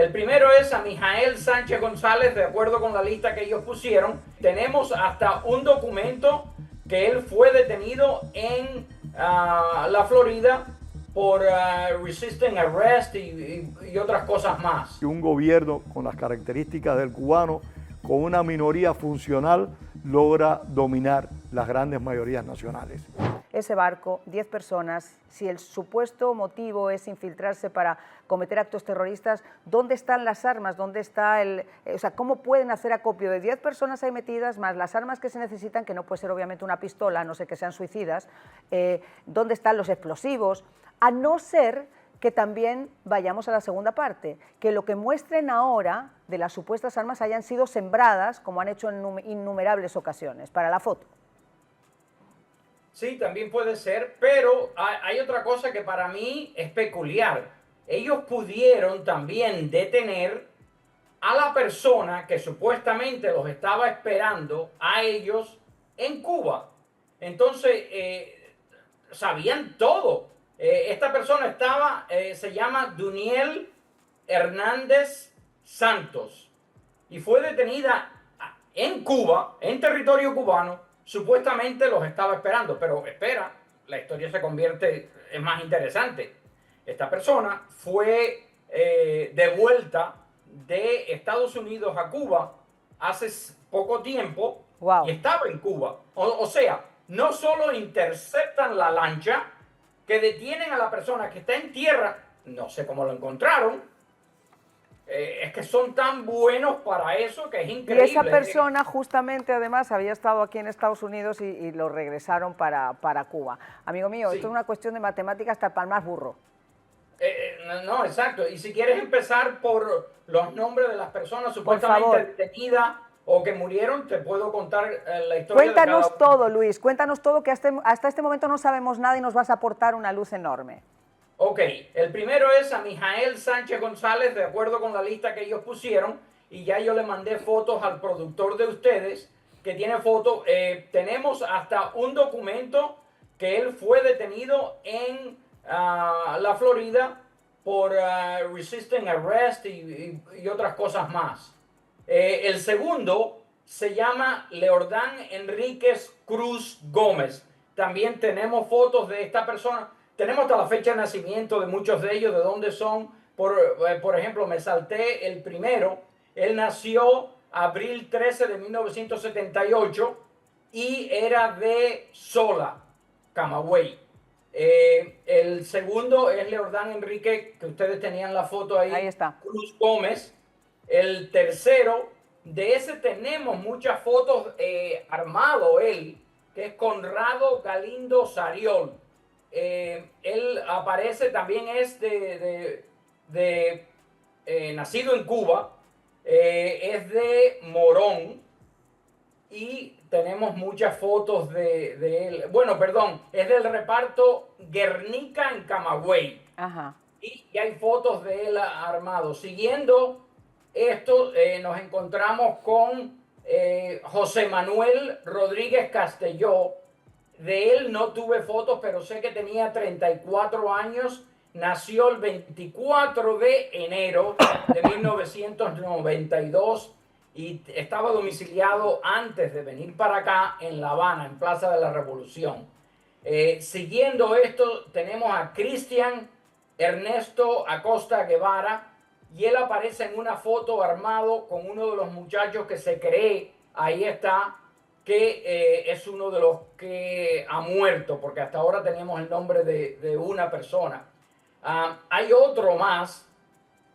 El primero es a Mijael Sánchez González, de acuerdo con la lista que ellos pusieron. Tenemos hasta un documento que él fue detenido en la Florida por resisting arrest y otras cosas más. Un gobierno con las características del cubano, con una minoría funcional, logra dominar las grandes mayorías nacionales. Ese barco, 10 personas, si el supuesto motivo es infiltrarse para cometer actos terroristas, ¿dónde están las armas? ¿Dónde está cómo pueden hacer acopio de 10 personas ahí metidas, más las armas que se necesitan, que no puede ser obviamente una pistola, a no ser que sean suicidas? ¿Dónde están los explosivos? A no ser que también vayamos a la segunda parte, que lo que muestren ahora de las supuestas armas hayan sido sembradas, como han hecho en innumerables ocasiones, para la foto. Sí, también puede ser, pero hay otra cosa que para mí es peculiar. Ellos pudieron también detener a la persona que supuestamente los estaba esperando a ellos en Cuba. Entonces, sabían todo. Esta persona se llama Duniel Hernández Santos, y fue detenida en Cuba, en territorio cubano. Supuestamente los estaba esperando, pero espera, la historia se convierte en más interesante. Esta persona fue devuelta de Estados Unidos a Cuba hace poco tiempo. Wow. Y estaba en Cuba. O sea, no solo interceptan la lancha, que detienen a la persona que está en tierra, no sé cómo lo encontraron. Es que son tan buenos para eso que es increíble. Y esa persona justamente además había estado aquí en Estados Unidos y lo regresaron para Cuba. Amigo mío, sí. Esto es una cuestión de matemáticas hasta para el más burro. No, exacto. Y si quieres empezar por los nombres de las personas supuestamente detenidas o que murieron, te puedo contar la historia. Cuéntanos todo, Luis, cuéntanos todo, que hasta este momento no sabemos nada y nos vas a aportar una luz enorme. Ok, el primero es a Mijael Sánchez González, de acuerdo con la lista que ellos pusieron, y ya yo le mandé fotos al productor de ustedes, que tiene fotos. Tenemos hasta un documento que él fue detenido en la Florida por resisting arrest y otras cosas más. El segundo se llama Leordán Enríquez Cruz Gómez. También tenemos fotos de esta persona. Tenemos hasta la fecha de nacimiento de muchos de ellos, de dónde son. Por ejemplo, me salté el primero. Él nació abril 13 de 1978 y era de Sola, Camagüey. El segundo es Leordán Enrique, que ustedes tenían la foto ahí. Ahí está. Cruz Gómez. El tercero, de ese tenemos muchas fotos armado él, que es Conrado Galindo Sariol. Él aparece, también es nacido en Cuba, es de Morón, y tenemos muchas fotos de él. Bueno, perdón, es del reparto Guernica en Camagüey. Ajá. Y hay fotos de él armado. Siguiendo esto, nos encontramos con José Manuel Rodríguez Castelló. De él no tuve fotos, pero sé que tenía 34 años. Nació el 24 de enero de 1992 y estaba domiciliado antes de venir para acá en La Habana, en Plaza de la Revolución. Siguiendo esto, tenemos a Cristian Ernesto Acosta Guevara, y él aparece en una foto armado con uno de los muchachos que se cree, ahí está, que es uno de los que ha muerto, porque hasta ahora teníamos el nombre de una persona. Hay otro más,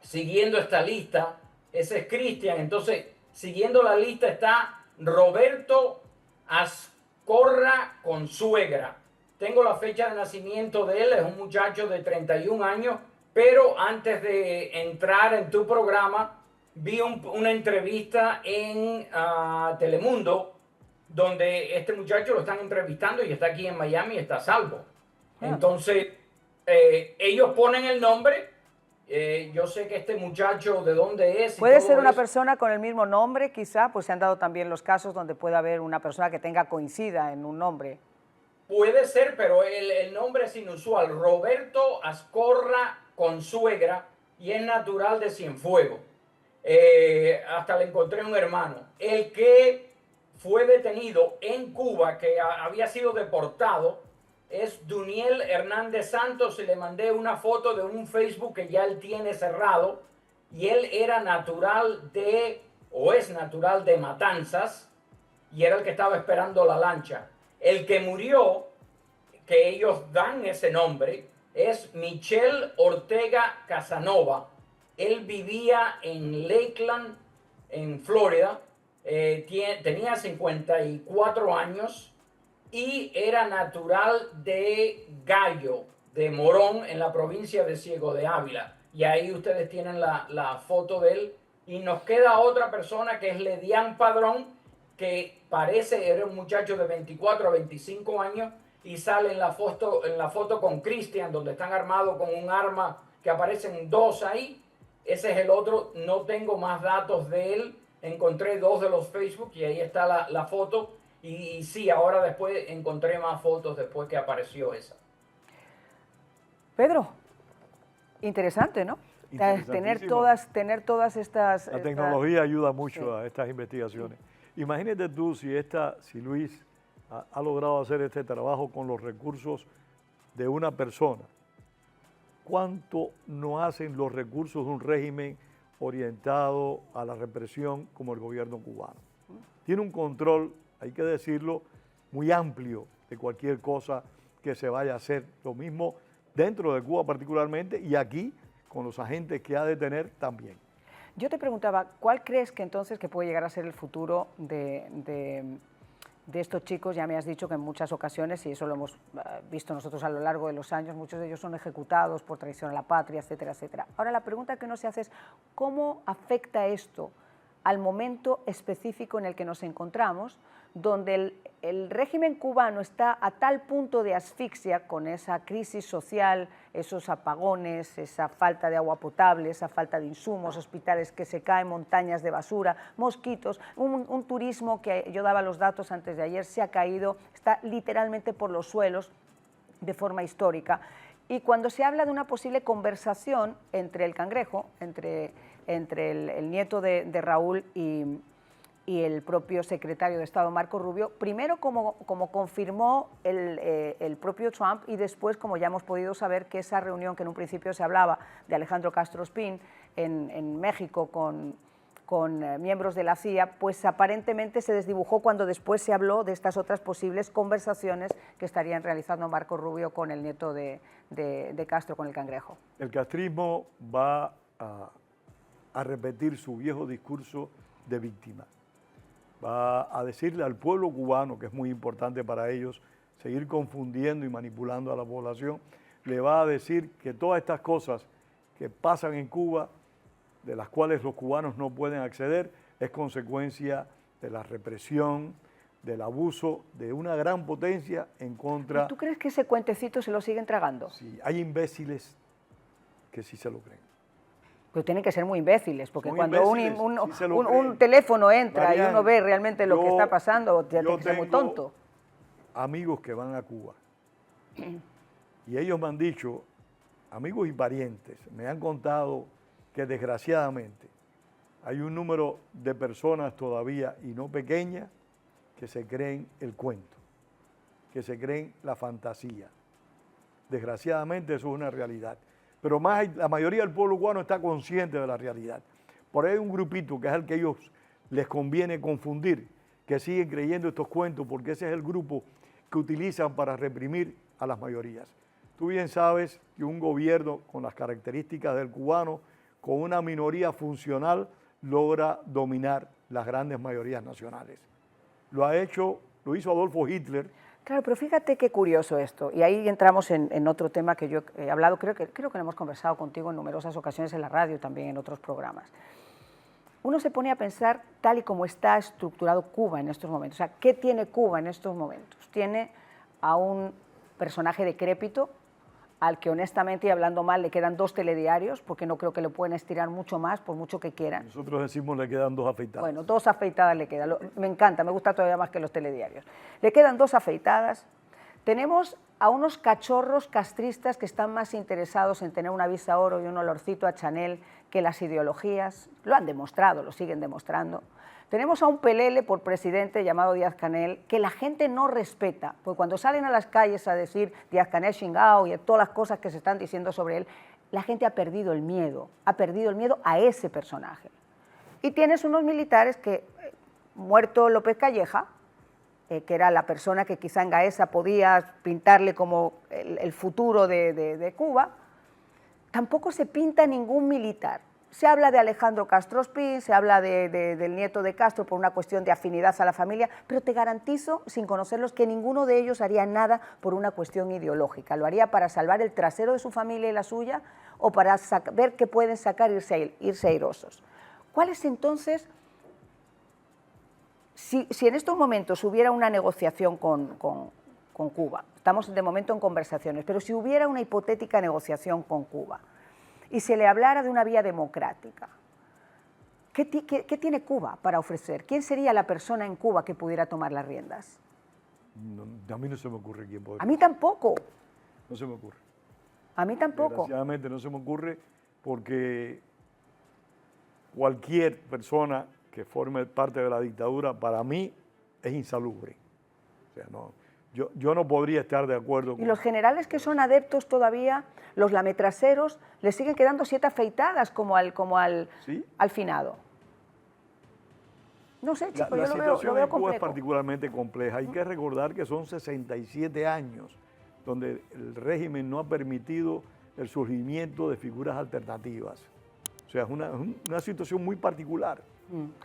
siguiendo esta lista, ese es Cristian. Entonces, siguiendo la lista está Roberto Ascorra Consuegra. Tengo la fecha de nacimiento de él, es un muchacho de 31 años, pero antes de entrar en tu programa, vi una entrevista en Telemundo, donde este muchacho lo están entrevistando y está aquí en Miami y está a salvo. Entonces, ellos ponen el nombre. Yo sé que este muchacho de dónde es. Puede ser una persona con el mismo nombre, quizá, pues se han dado también los casos donde puede haber una persona que coincida en un nombre. Puede ser, pero el nombre es inusual. Roberto Ascorra Consuegra, y es natural de Cienfuegos. Hasta le encontré un hermano. El que fue detenido en Cuba, que había sido deportado, es Duniel Hernández Santos, y le mandé una foto de un Facebook que ya él tiene cerrado, y él era natural de, o es natural de Matanzas, y era el que estaba esperando la lancha. El que murió, que ellos dan ese nombre, es Michel Ortega Casanova. Él vivía en Lakeland, en Florida, tenía 54 años y era natural de Gallo, de Morón, en la provincia de Ciego de Ávila. Y ahí ustedes tienen la foto de él. Y nos queda otra persona que es Ledián Padrón, que parece, era un muchacho de 24 a 25 años, y sale en la foto con Cristian, donde están armados con un arma, que aparecen dos ahí. Ese es el otro. No tengo más datos de él. Encontré dos de los Facebook y ahí está la foto. Y sí, ahora después encontré más fotos después que apareció esa. Pedro, interesante, ¿no? Tener todas estas... La tecnología ayuda mucho a estas investigaciones. Imagínate tú si Luis ha logrado hacer este trabajo con los recursos de una persona. ¿Cuánto no hacen los recursos de un régimen orientado a la represión como el gobierno cubano? Tiene un control, hay que decirlo, muy amplio de cualquier cosa que se vaya a hacer. Lo mismo dentro de Cuba particularmente, y aquí con los agentes que ha de tener también. Yo te preguntaba, ¿cuál crees que entonces que puede llegar a ser el futuro de estos chicos? Ya me has dicho que en muchas ocasiones, y eso lo hemos visto nosotros a lo largo de los años, muchos de ellos son ejecutados por traición a la patria, etcétera, etcétera. Ahora la pregunta que uno se hace es, ¿cómo afecta esto al momento específico en el que nos encontramos, donde el régimen cubano está a tal punto de asfixia con esa crisis social, esos apagones, esa falta de agua potable, esa falta de insumos, hospitales que se caen, montañas de basura, mosquitos, un turismo que yo daba los datos antes de ayer, se ha caído, está literalmente por los suelos de forma histórica. Y cuando se habla de una posible conversación entre el Cangrejo, entre el nieto de Raúl y el propio secretario de Estado, Marco Rubio, primero como confirmó el propio Trump, y después, como ya hemos podido saber, que esa reunión que en un principio se hablaba de Alejandro Castro Spin en México con miembros de la CIA, pues aparentemente se desdibujó cuando después se habló de estas otras posibles conversaciones que estarían realizando Marco Rubio con el nieto de Castro, con el Cangrejo. El castrismo va a repetir su viejo discurso de víctima. Va a decirle al pueblo cubano, que es muy importante para ellos, seguir confundiendo y manipulando a la población, le va a decir que todas estas cosas que pasan en Cuba, de las cuales los cubanos no pueden acceder, es consecuencia de la represión, del abuso de una gran potencia en contra... ¿Tú crees que ese cuentecito se lo siguen tragando? Sí, hay imbéciles que sí se lo creen. Pero tienen que ser muy imbéciles, porque Son cuando un teléfono entra, Marian, y uno ve realmente lo que está pasando, tiene que ser muy tonto. Amigos que van a Cuba, y ellos me han dicho, amigos y parientes, me han contado que desgraciadamente hay un número de personas todavía, y no pequeñas, que se creen el cuento, que se creen la fantasía. Desgraciadamente eso es una realidad. Pero la mayoría del pueblo cubano está consciente de la realidad. Por ahí hay un grupito que es el que a ellos les conviene confundir, que siguen creyendo estos cuentos, porque ese es el grupo que utilizan para reprimir a las mayorías. Tú bien sabes que un gobierno con las características del cubano, con una minoría funcional, logra dominar las grandes mayorías nacionales. Lo hizo Adolfo Hitler. Claro, pero fíjate qué curioso esto, y ahí entramos en otro tema que yo he hablado, creo que lo hemos conversado contigo en numerosas ocasiones en la radio, también en otros programas. Uno se pone a pensar tal y como está estructurado Cuba en estos momentos, o sea, ¿qué tiene Cuba en estos momentos? Tiene a un personaje decrépito, al que honestamente, y hablando mal, le quedan 2 telediarios, porque no creo que le pueden estirar mucho más, por mucho que quieran. Nosotros decimos le quedan 2 afeitadas. Bueno, 2 afeitadas le quedan. Me encanta, me gusta todavía más que los telediarios. Le quedan 2 afeitadas. Tenemos a unos cachorros castristas que están más interesados en tener una visa oro y un olorcito a Chanel que las ideologías. Lo han demostrado, lo siguen demostrando. Tenemos a un pelele por presidente llamado Díaz-Canel que la gente no respeta, porque cuando salen a las calles a decir Díaz-Canel chingao y todas las cosas que se están diciendo sobre él, la gente ha perdido el miedo a ese personaje. Y tienes unos militares que, muerto López Calleja, que era la persona que quizá en Gaesa podía pintarle como el futuro de Cuba, tampoco se pinta ningún militar. Se habla de Alejandro Castro Ospín, se habla del nieto de Castro por una cuestión de afinidad a la familia, pero te garantizo, sin conocerlos, que ninguno de ellos haría nada por una cuestión ideológica. Lo haría para salvar el trasero de su familia y la suya, o para ver qué pueden sacar e irse airosos. ¿Cuál es entonces, si en estos momentos hubiera una negociación con Cuba, estamos de momento en conversaciones, pero si hubiera una hipotética negociación con Cuba, y se le hablara de una vía democrática, ¿qué tiene Cuba para ofrecer? ¿Quién sería la persona en Cuba que pudiera tomar las riendas? No, a mí no se me ocurre quién podría. A mí tampoco. No se me ocurre. A mí tampoco. Desgraciadamente no se me ocurre porque cualquier persona que forme parte de la dictadura para mí es insalubre. O sea, no, yo no podría estar de acuerdo con... Y los generales que son adeptos todavía, los lametraseros, les siguen quedando 7 afeitadas como al ¿Sí? finado. No sé, chico, La yo lo situación veo en Cuba es complejo. particularmente compleja. Hay que recordar que son 67 años donde el régimen no ha permitido el surgimiento de figuras alternativas. O sea, es una situación muy particular.